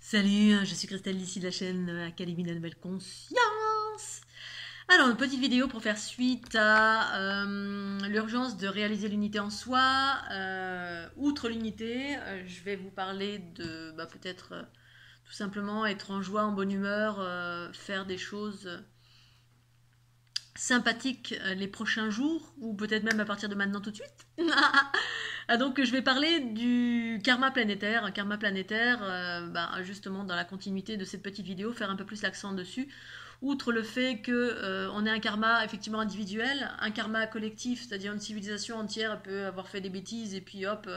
Salut, je suis Christelle ici de la chaîne Académie de la Nouvelle Conscience. Alors, une petite vidéo pour faire suite à l'urgence de réaliser l'unité en soi. Outre l'unité, je vais vous parler de peut-être tout simplement être en joie, en bonne humeur, faire des choses sympathiques les prochains jours, ou peut-être même à partir de maintenant tout de suite. Donc je vais parler du karma planétaire. Un karma planétaire, justement dans la continuité de cette petite vidéo, faire un peu plus l'accent dessus. Outre le fait que on ait un karma effectivement individuel, un karma collectif, c'est-à-dire une civilisation entière peut avoir fait des bêtises et puis hop,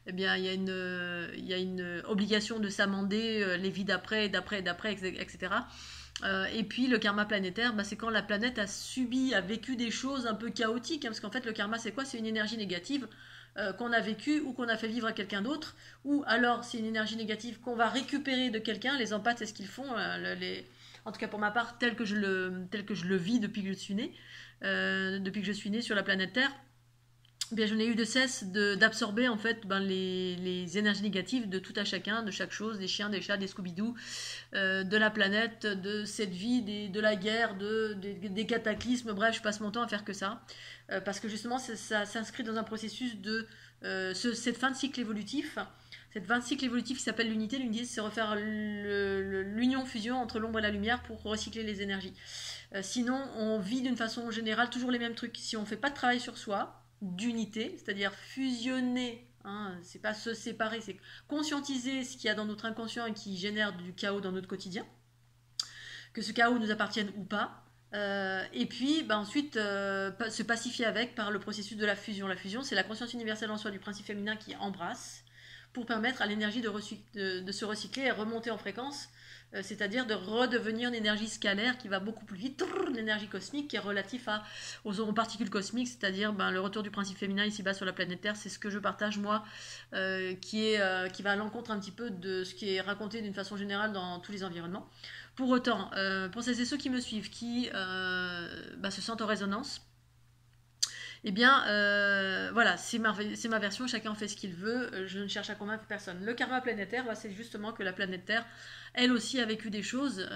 eh bien il y a une obligation de s'amender les vies d'après, d'après, d'après, etc. Et puis le karma planétaire, c'est quand la planète a subi, a vécu des choses un peu chaotiques, hein, parce qu'en fait le karma c'est quoi? C'est une énergie négative qu'on a vécue ou qu'on a fait vivre à quelqu'un d'autre, ou alors c'est une énergie négative qu'on va récupérer de quelqu'un. Les empathes c'est ce qu'ils font, en tout cas pour ma part tel que je le vis depuis que je suis née, depuis que je suis née sur la planète Terre. Bien, je n'ai eu de cesse d'absorber en fait les énergies négatives de tout à chacun, de chaque chose, des chiens, des chats, des Scooby-Doo, de la planète, de cette vie, de la guerre, des cataclysmes. Bref, je passe mon temps à faire que ça. Parce que justement, ça s'inscrit dans un processus de cette fin de cycle évolutif. Cette fin de cycle évolutif qui s'appelle l'unité. L'unité, c'est refaire l'union-fusion entre l'ombre et la lumière pour recycler les énergies. Sinon, on vit d'une façon générale toujours les mêmes trucs. Si on ne fait pas de travail sur soi, d'unité, c'est-à-dire fusionner, hein, c'est pas se séparer, c'est conscientiser ce qu'il y a dans notre inconscient et qui génère du chaos dans notre quotidien, que ce chaos nous appartienne ou pas. Et puis ensuite se pacifier avec par le processus de la fusion. La fusion, c'est la conscience universelle en soi du principe féminin qui embrasse pour permettre à l'énergie de se recycler et remonter en fréquence, c'est-à-dire de redevenir une énergie scalaire qui va beaucoup plus vite, l'énergie cosmique qui est relative aux particules cosmiques, c'est-à-dire le retour du principe féminin ici-bas sur la planète Terre. C'est ce que je partage moi, qui va à l'encontre un petit peu de ce qui est raconté d'une façon générale dans tous les environnements. Pour autant, pour celles et ceux qui me suivent, qui se sentent en résonance, eh bien, voilà, c'est ma version, chacun en fait ce qu'il veut, je ne cherche à convaincre personne. Le karma planétaire, c'est justement que la planète Terre, elle aussi a vécu des choses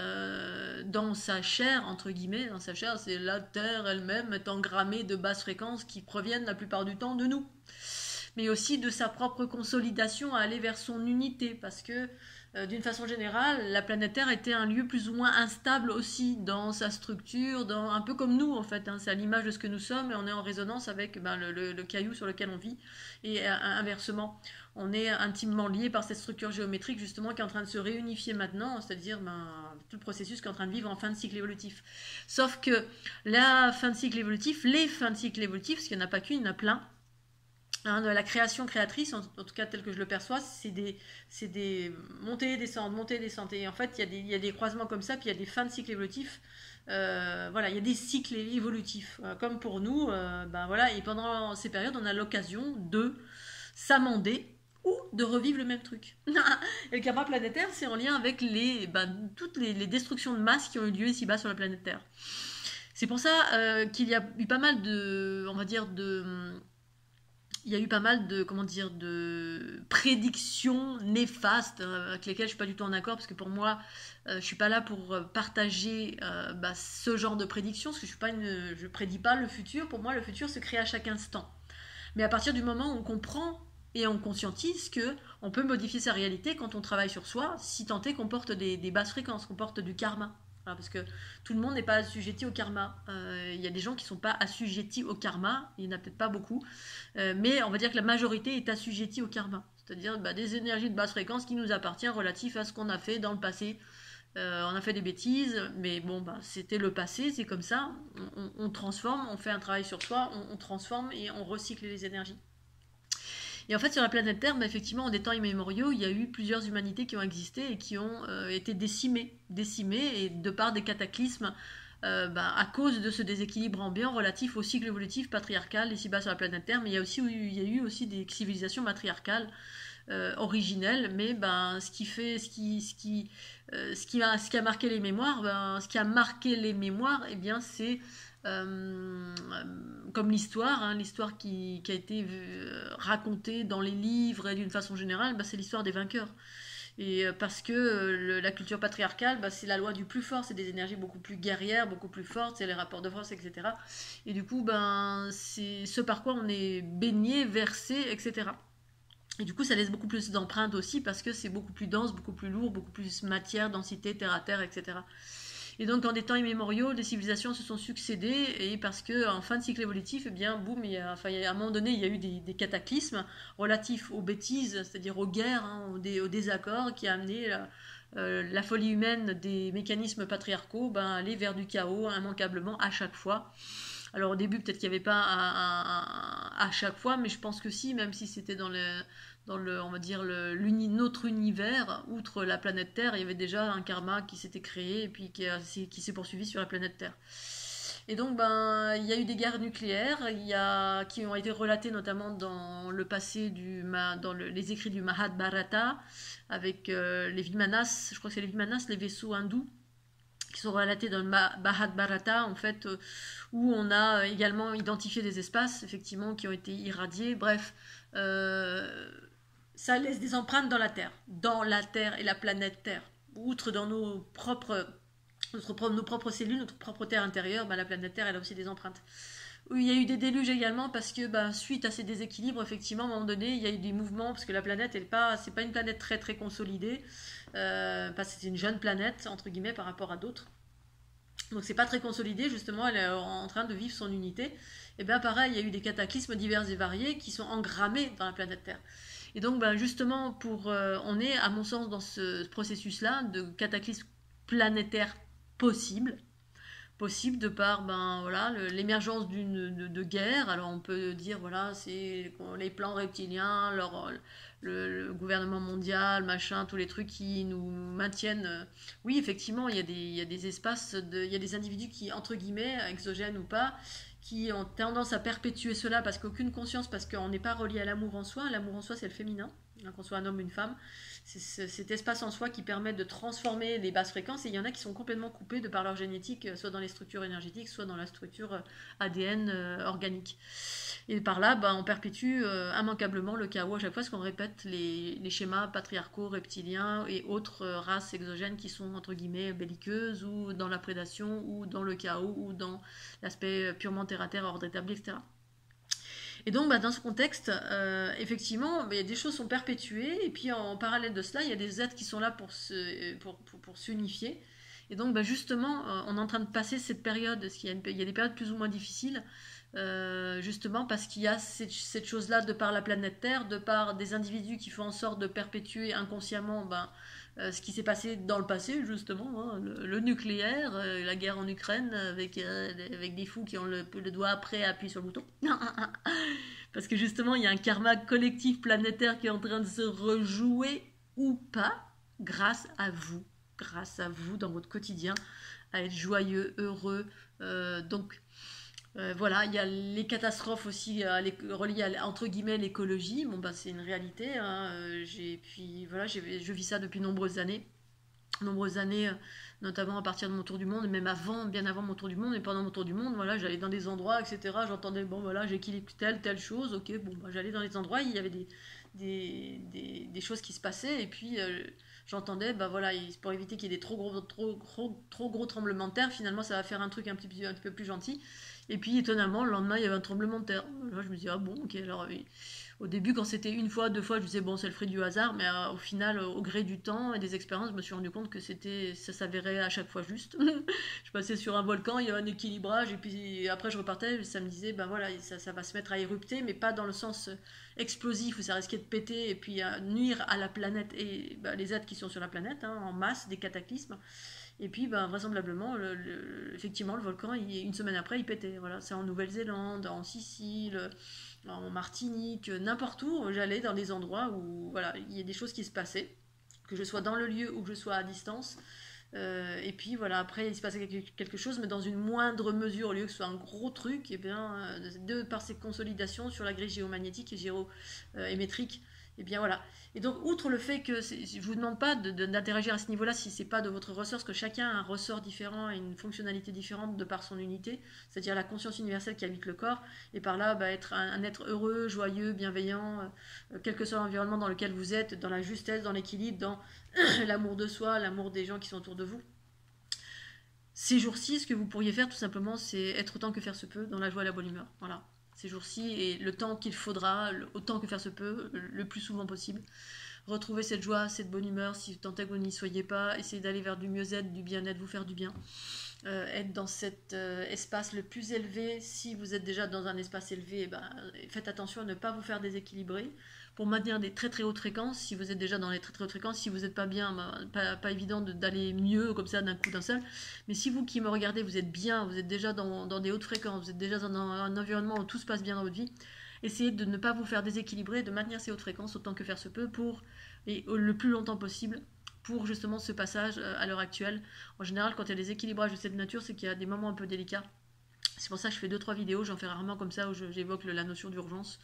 dans sa chair, entre guillemets, dans sa chair, c'est la Terre elle-même est engrammée de basses fréquences qui proviennent la plupart du temps de nous. Mais aussi de sa propre consolidation à aller vers son unité, parce que d'une façon générale, la planète Terre était un lieu plus ou moins instable aussi dans sa structure, un peu comme nous en fait, hein, c'est à l'image de ce que nous sommes et on est en résonance avec le caillou sur lequel on vit, et inversement, on est intimement lié par cette structure géométrique justement qui est en train de se réunifier maintenant, c'est-à-dire tout le processus qui est en train de vivre en fin de cycle évolutif. Sauf que la fin de cycle évolutif, les fins de cycle évolutif, parce qu'il n'y en a pas qu'une, il y en a plein. Hein, de la création créatrice, en tout cas tel que je le perçois, c'est des montées, descentes, montées, descentes. Et en fait, il y a des croisements comme ça, puis il y a des fins de cycle évolutifs. Voilà, il y a des cycles évolutifs. Comme pour nous, voilà, et pendant ces périodes, on a l'occasion de s'amender ou de revivre le même truc. Et le karma planétaire, c'est en lien avec toutes les destructions de masse qui ont eu lieu ici-bas sur la planète Terre. C'est pour ça qu'il y a eu pas mal de, on va dire, il y a eu pas mal de prédictions néfastes avec lesquelles je suis pas du tout en accord, parce que pour moi, je suis pas là pour partager ce genre de prédictions, parce que je prédis pas le futur. Pour moi, le futur se crée à chaque instant. Mais à partir du moment où on comprend et on conscientise que on peut modifier sa réalité quand on travaille sur soi, si tant est qu'on porte des basses fréquences, qu'on porte du karma. Voilà, parce que tout le monde n'est pas assujetti au karma. Il y a des gens qui ne sont pas assujettis au karma, il n'y en a peut-être pas beaucoup, mais on va dire que la majorité est assujettie au karma. C'est-à-dire des énergies de basse fréquence qui nous appartiennent relatifs à ce qu'on a fait dans le passé. On a fait des bêtises, mais bon, c'était le passé, c'est comme ça. On transforme, on fait un travail sur soi, on transforme et on recycle les énergies. Et en fait, sur la planète Terre, effectivement, en des temps immémoriaux, il y a eu plusieurs humanités qui ont existé et qui ont été décimées, et de par des cataclysmes, à cause de ce déséquilibre ambiant relatif au cycle évolutif patriarcal ici-bas sur la planète Terre. Mais il y a eu aussi des civilisations matriarcales originelles, mais ce qui a marqué les mémoires, eh bien, c'est comme l'histoire, hein, l'histoire qui a été racontée dans les livres et d'une façon générale, c'est l'histoire des vainqueurs. Et parce que la culture patriarcale, bah, c'est la loi du plus fort, c'est des énergies beaucoup plus guerrières, beaucoup plus fortes, c'est les rapports de force, etc. Et du coup, ben, c'est ce par quoi on est baigné, versé, etc. Et du coup, ça laisse beaucoup plus d'empreintes aussi parce que c'est beaucoup plus dense, beaucoup plus lourd, beaucoup plus matière, densité, terre à terre, etc. Et donc, en des temps immémoriaux, les civilisations se sont succédées et parce que en fin de cycle évolutif, eh bien, boum, à un moment donné, il y a eu des cataclysmes relatifs aux bêtises, c'est-à-dire aux guerres, hein, aux désaccords, qui a amené la folie humaine des mécanismes patriarcaux ben, à aller vers du chaos immanquablement à chaque fois. Alors au début, peut-être qu'il n'y avait pas à chaque fois, mais je pense que si, même si c'était dans le on va dire, notre univers, outre la planète Terre, il y avait déjà un karma qui s'était créé et puis qui s'est poursuivi sur la planète Terre. Et donc, ben, il y a eu des guerres nucléaires qui ont été relatées notamment dans le passé, les écrits du Mahabharata, avec les Vimanas, je crois que c'est les Vimanas, les vaisseaux hindous, qui sont relatés dans le Mahabharata, en fait, où on a également identifié des espaces, effectivement, qui ont été irradiés. Bref, euh, ça laisse des empreintes dans la Terre et la planète Terre. Outre dans nos propres cellules, notre propre Terre intérieure, bah, la planète Terre, elle a aussi des empreintes. Oui, il y a eu des déluges également parce que bah, suite à ces déséquilibres, effectivement, à un moment donné, il y a eu des mouvements parce que la planète, c'est pas une planète très très consolidée, parce que c'est une jeune planète entre guillemets par rapport à d'autres. Donc c'est pas très consolidé, justement, elle est en train de vivre son unité. Et bien pareil, il y a eu des cataclysmes divers et variés qui sont engrammés dans la planète Terre. Et donc ben, justement, on est à mon sens dans ce processus-là de cataclysme planétaire possible, de par ben, voilà, l'émergence de guerre. Alors on peut dire voilà, c'est les plans reptiliens, le gouvernement mondial, machin, tous les trucs qui nous maintiennent. Oui, effectivement, il y a des espaces, il y a des individus qui, entre guillemets, exogènes ou pas, qui ont tendance à perpétuer cela parce qu'aucune conscience, parce qu'on n'est pas relié à l'amour en soi. L'amour en soi, c'est le féminin, qu'on soit un homme ou une femme. C'est cet espace en soi qui permet de transformer les basses fréquences et il y en a qui sont complètement coupés de par leur génétique, soit dans les structures énergétiques, soit dans la structure ADN organique. Et par là, bah, on perpétue immanquablement le chaos à chaque fois parce qu'on répète les schémas patriarcaux, reptiliens et autres races exogènes qui sont entre guillemets belliqueuses ou dans la prédation ou dans le chaos ou dans l'aspect purement terre-à-terre, ordre établi, etc. Et donc, bah, dans ce contexte, effectivement, bah, des choses sont perpétuées, et puis en parallèle de cela, il y a des êtres qui sont là pour s'unifier. Et donc, bah, justement, on est en train de passer cette période, parce il y a des périodes plus ou moins difficiles, justement parce qu'il y a cette chose-là de par la planète Terre, de par des individus qui font en sorte de perpétuer inconsciemment ben, ce qui s'est passé dans le passé, justement, hein, le nucléaire, la guerre en Ukraine, avec des fous qui ont le doigt prêt à appuyer sur le bouton. Parce que justement, il y a un karma collectif planétaire qui est en train de se rejouer ou pas, grâce à vous dans votre quotidien, à être joyeux, heureux. Voilà, il y a les catastrophes aussi reliées à, entre guillemets, l'écologie. Bon, bah, c'est une réalité, hein. Puis voilà, je vis ça depuis nombreuses années. Nombreuses années, notamment à partir de mon tour du monde, et même avant, bien avant mon tour du monde, et pendant mon tour du monde, voilà, j'allais dans des endroits, etc. J'entendais, bon voilà, j'équilibre telle chose, ok, bon, bah, j'allais dans les endroits, il y avait des choses qui se passaient, et puis j'entendais, bah voilà, pour éviter qu'il y ait des trop gros tremblements de terre, finalement ça va faire un truc un petit peu plus gentil. Et puis étonnamment, le lendemain, il y avait un tremblement de terre. Là, je me dis, ah bon, ok, alors oui. Au début, quand c'était une fois, deux fois, je me disais, bon, c'est le fruit du hasard, mais au final, au gré du temps et des expériences, je me suis rendu compte que ça s'avérait à chaque fois juste. Je passais sur un volcan, il y avait un équilibrage, et puis après, je repartais, ça me disait, ben voilà, ça va se mettre à érupter, mais pas dans le sens explosif où ça risquait de péter et puis nuire à la planète et ben, les êtres qui sont sur la planète, hein, en masse, des cataclysmes. Et puis, ben, vraisemblablement, effectivement, le volcan, une semaine après, il pétait. Voilà, c'est en Nouvelle-Zélande, en Sicile, en Martinique, n'importe où. J'allais dans des endroits où voilà, il y a des choses qui se passaient, que je sois dans le lieu ou que je sois à distance. Et puis voilà, après il se passait quelque chose, mais dans une moindre mesure, au lieu que ce soit un gros truc, et bien, de par ces consolidations sur la grille géomagnétique et géoémétrique Et bien voilà. Et donc, outre le fait que je vous demande pas d'interagir à ce niveau-là si c'est pas de votre ressort, parce que chacun a un ressort différent et une fonctionnalité différente de par son unité, c'est-à-dire la conscience universelle qui habite le corps, et par là, bah, être un être heureux, joyeux, bienveillant, quel que soit l'environnement dans lequel vous êtes, dans la justesse, dans l'équilibre, dans l'amour de soi, l'amour des gens qui sont autour de vous. Ces jours-ci, ce que vous pourriez faire tout simplement, c'est être autant que faire se peut dans la joie et la bonne humeur. Voilà. Ces jours-ci, et le temps qu'il faudra, autant que faire se peut, le plus souvent possible. Retrouver cette joie, cette bonne humeur, si tant est que vous n'y soyez pas, essayez d'aller vers du mieux-être, du bien-être, vous faire du bien. Être dans cet espace le plus élevé. Si vous êtes déjà dans un espace élevé, ben, faites attention à ne pas vous faire déséquilibrer. Pour maintenir des très très hautes fréquences, si vous êtes déjà dans les très très hautes fréquences, si vous n'êtes pas bien, ben, pas évident d'aller mieux comme ça d'un coup d'un seul. Mais si vous qui me regardez, vous êtes bien, vous êtes déjà dans des hautes fréquences, vous êtes déjà dans un environnement où tout se passe bien dans votre vie, essayez de ne pas vous faire déséquilibrer, de maintenir ces hautes fréquences autant que faire se peut et le plus longtemps possible pour justement ce passage à l'heure actuelle. En général, quand il y a des équilibrages de cette nature, c'est qu'il y a des moments un peu délicats. C'est pour ça que je fais 2-3 vidéos, j'en fais rarement comme ça où j'évoque la notion d'urgence.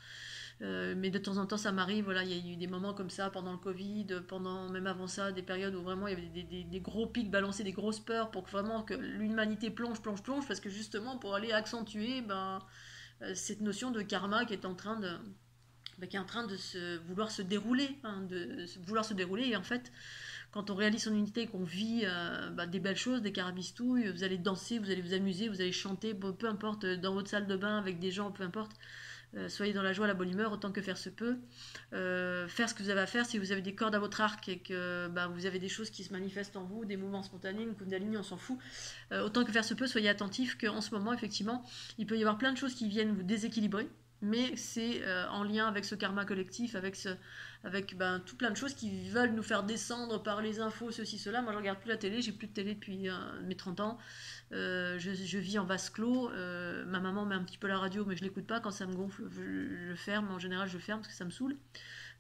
Mais de temps en temps, ça m'arrive. Voilà, il y a eu des moments comme ça pendant le Covid, pendant même avant ça, des périodes où vraiment il y avait des gros pics balancés, des grosses peurs pour que vraiment que l'humanité plonge, parce que justement pour aller accentuer cette notion de karma qui est en train de vouloir se dérouler, hein, vouloir se dérouler. Et en fait, quand on réalise son unité et qu'on vit des belles choses, des carabistouilles, vous allez danser, vous allez vous amuser, vous allez chanter, peu importe, dans votre salle de bain avec des gens, peu importe. Soyez dans la joie, la bonne humeur, autant que faire se peut. Faire ce que vous avez à faire. Si vous avez des cordes à votre arc et que vous avez des choses qui se manifestent en vous, des mouvements spontanés, une kundalini, on s'en fout. Autant que faire se peut, soyez attentifs qu'en ce moment, effectivement, il peut y avoir plein de choses qui viennent vous déséquilibrer. Mais c'est en lien avec ce karma collectif, avec tout plein de choses qui veulent nous faire descendre par les infos, ceci, cela. Moi, je regarde plus la télé, j'ai plus de télé depuis mes 30 ans. Je vis en vase clos. Ma maman met un petit peu la radio, mais je l'écoute pas. Quand ça me gonfle, je ferme. En général, je ferme parce que ça me saoule.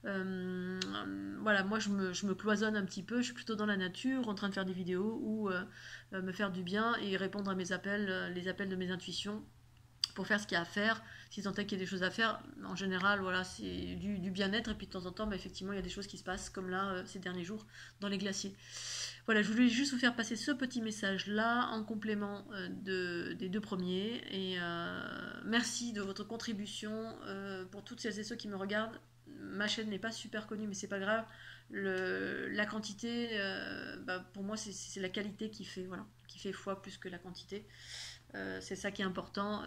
Voilà, moi je me cloisonne un petit peu. Je suis plutôt dans la nature, en train de faire des vidéos ou me faire du bien et répondre à mes appels, les appels de mes intuitions pour faire ce qu'il y a à faire. Si tant est qu'il y a des choses à faire, en général, voilà, c'est du bien-être. Et puis de temps en temps, effectivement, il y a des choses qui se passent, comme là, ces derniers jours, dans les glaciers. Voilà, je voulais juste vous faire passer ce petit message-là en complément des deux premiers. Et merci de votre contribution pour toutes celles et ceux qui me regardent. Ma chaîne n'est pas super connue, mais c'est pas grave. La quantité, pour moi, c'est la qualité qui fait foi plus que la quantité. C'est ça qui est important,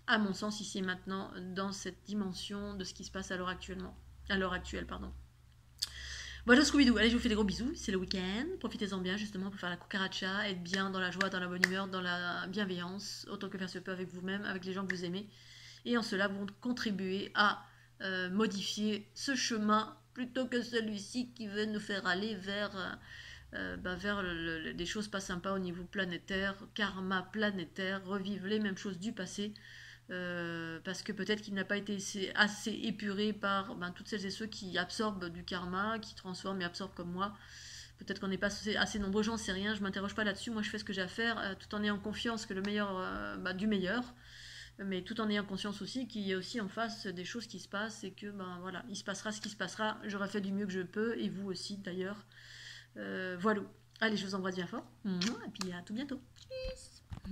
à mon sens, ici et maintenant, dans cette dimension de ce qui se passe à l'heure actuelle, pardon. Voilà Scooby-Doo, allez je vous fais des gros bisous, c'est le week-end, profitez-en bien justement pour faire la cucaracha, être bien dans la joie, dans la bonne humeur, dans la bienveillance, autant que faire se peut avec vous-même, avec les gens que vous aimez, et en cela vous contribuez à modifier ce chemin plutôt que celui-ci qui veut nous faire aller vers des choses pas sympas au niveau planétaire, karma planétaire, revivre les mêmes choses du passé, parce que peut-être qu'il n'a pas été assez épuré par toutes celles et ceux qui absorbent du karma, qui transforment et absorbent comme moi. Peut-être qu'on n'est pas assez nombreux, j'en sais rien, je m'interroge pas là-dessus, moi je fais ce que j'ai à faire, tout en ayant confiance que le meilleur du meilleur, mais tout en ayant conscience aussi qu'il y a aussi en face des choses qui se passent et que voilà, il se passera ce qui se passera, j'aurai fait du mieux que je peux, et vous aussi d'ailleurs. Voilà. Allez, je vous embrasse bien fort. Et puis à tout bientôt. Tchuss.